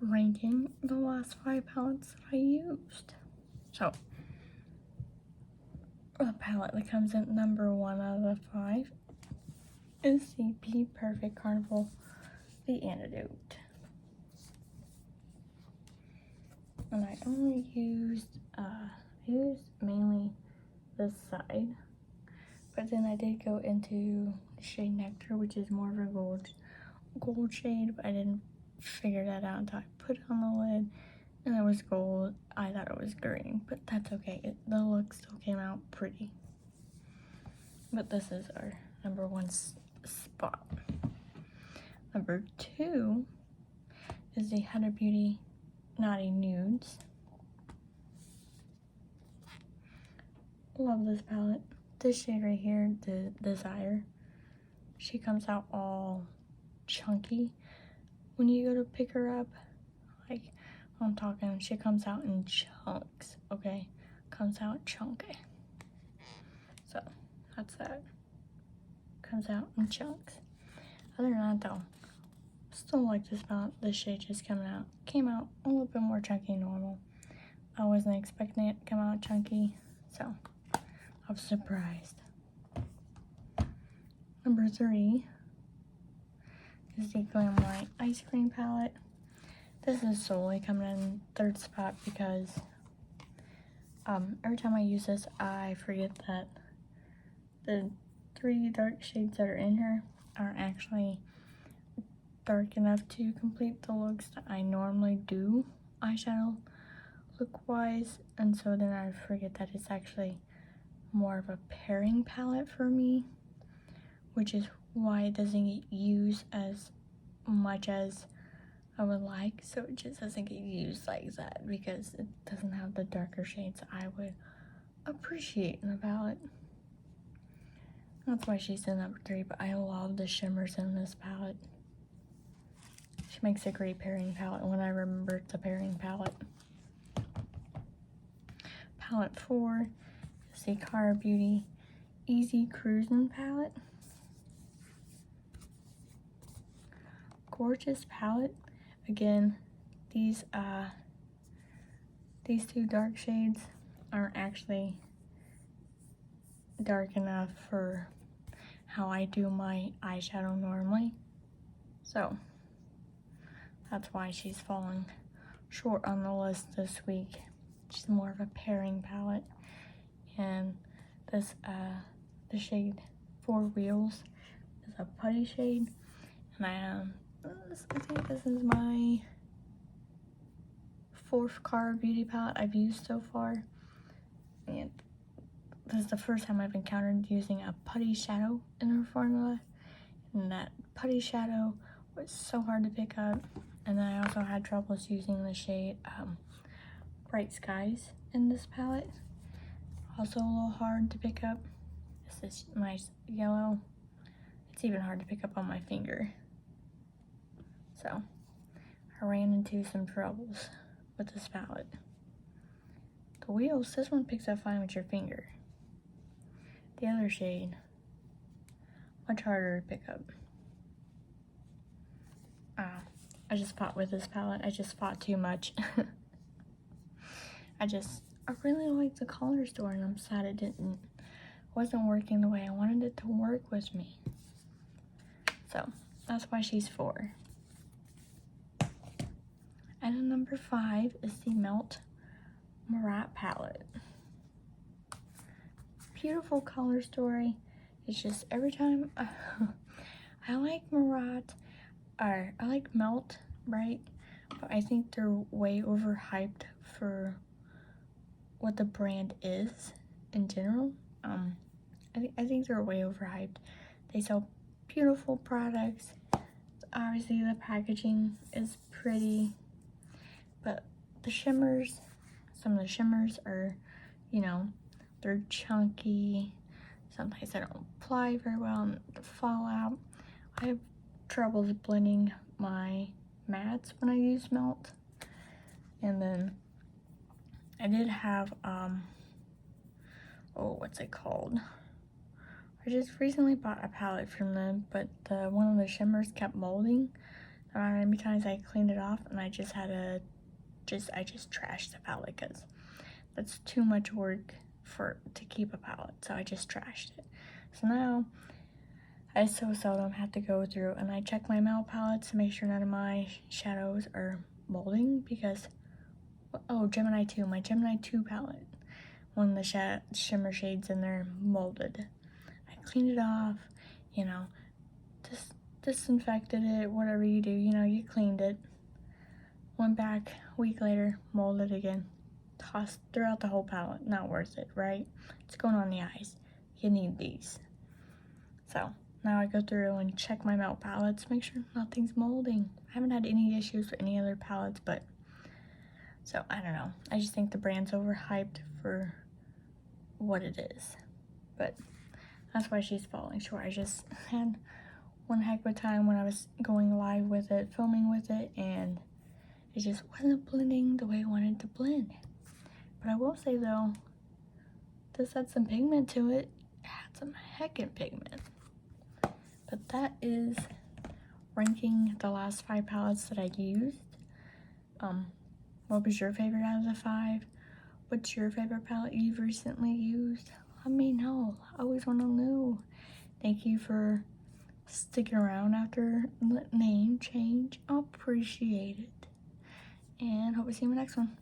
ranking the last 5 palettes that I used. So, the palette that comes in number 1 out of the 5 is the Be Perfect Carnival, The Antidote. And I only used, mainly this side. But then I did go into the shade Nectar, which is more of a gold shade, but I didn't figure that out until I put it on the lid, and it was gold. I thought it was green, but that's okay. The look still came out pretty. But this is our number 1 spot. Number 2 is the Huda Beauty Naughty Nudes. Love this palette. This shade right here, the Desire, she comes out all chunky when you go to pick her up. Like, I'm talking, she comes out in chunks, okay? Comes out chunky. So, that's that. Comes out in chunks. Other than that, though, still like this palette. This shade just came out a little bit more chunky than normal. I wasn't expecting it to come out chunky, so I was surprised. Number 3 is the Glamlite Ice Cream Palette. This is solely coming in 3rd spot because every time I use this, I forget that the 3 dark shades that are in here aren't actually dark enough to complete the looks that I normally do eyeshadow look-wise, and so then I forget that it's actually more of a pairing palette for me, which is why it doesn't get used as much as I would like. So it just doesn't get used like that because it doesn't have the darker shades I would appreciate in the palette. That's why she's in number 3, but I love the shimmers in this palette. She makes a great pairing palette when I remember it's a pairing palette. Palette 4 is the Cara Beauty Easy Cruisin' palette. Gorgeous palette. Again, these 2 dark shades aren't actually dark enough for how I do my eyeshadow normally, so that's why she's falling short on the list this week. She's more of a pairing palette, and this the shade 4 Wheels is a putty shade, and I think this is my 4th Cara Beauty palette I've used so far, and this is the first time I've encountered using a putty shadow in her formula, and that putty shadow was so hard to pick up. And then I also had troubles using the shade Bright Skies in this palette. Also a little hard to pick up. This is nice yellow. It's even hard to pick up on my finger. So I ran into some troubles with this palette. The Wheels, this one picks up fine with your finger. The other shade, much harder to pick up. I just fought with this palette. I just fought too much. I really like the color store, and I'm sad it wasn't working the way I wanted it to work with me. So that's why she's 4. And then number 5 is the Melt Marat palette. Beautiful color story. It's just every time I like Marat, or I like Melt, right? But I think they're way overhyped for what the brand is in general. I think they're way overhyped. They sell beautiful products. Obviously the packaging is pretty, but the shimmers, some of the shimmers are, you know, they're chunky. Sometimes they don't apply very well and fall out. I have troubles blending my mattes when I use Melt. And then I did have what's it called? I just recently bought a palette from them, but one of the shimmers kept molding. Because I cleaned it off and I just had to I just trashed the palette because that's too much work to keep a palette, so I just trashed it. So now I so seldom have to go through and I check my Melt palettes to make sure none of my shadows are molding because, oh, Gemini 2, my Gemini 2 palette, one of the shimmer shades in there molded. I cleaned it off, you know, just disinfected it, whatever you do, you know, you cleaned it. Went back a week later, molded again. Tossed throughout the whole palette. Not worth it, right? It's going on the eyes. You need these. So now I go through and check my Melt palettes, make sure nothing's molding. I haven't had any issues with any other palettes, but so I don't know. I just think the brand's overhyped for what it is. But that's why she's falling short. I just had one heck of a time when I was going live with it, filming with it, and it just wasn't blending the way I wanted to blend. But I will say though, this had some pigment to it. It had some heckin' pigment. But that is ranking the last 5 palettes that I used. What was your favorite out of the 5? What's your favorite palette you've recently used? Let me know. I always want to know. Thank you for sticking around after the name change. I appreciate it. And hope to see you in the next one.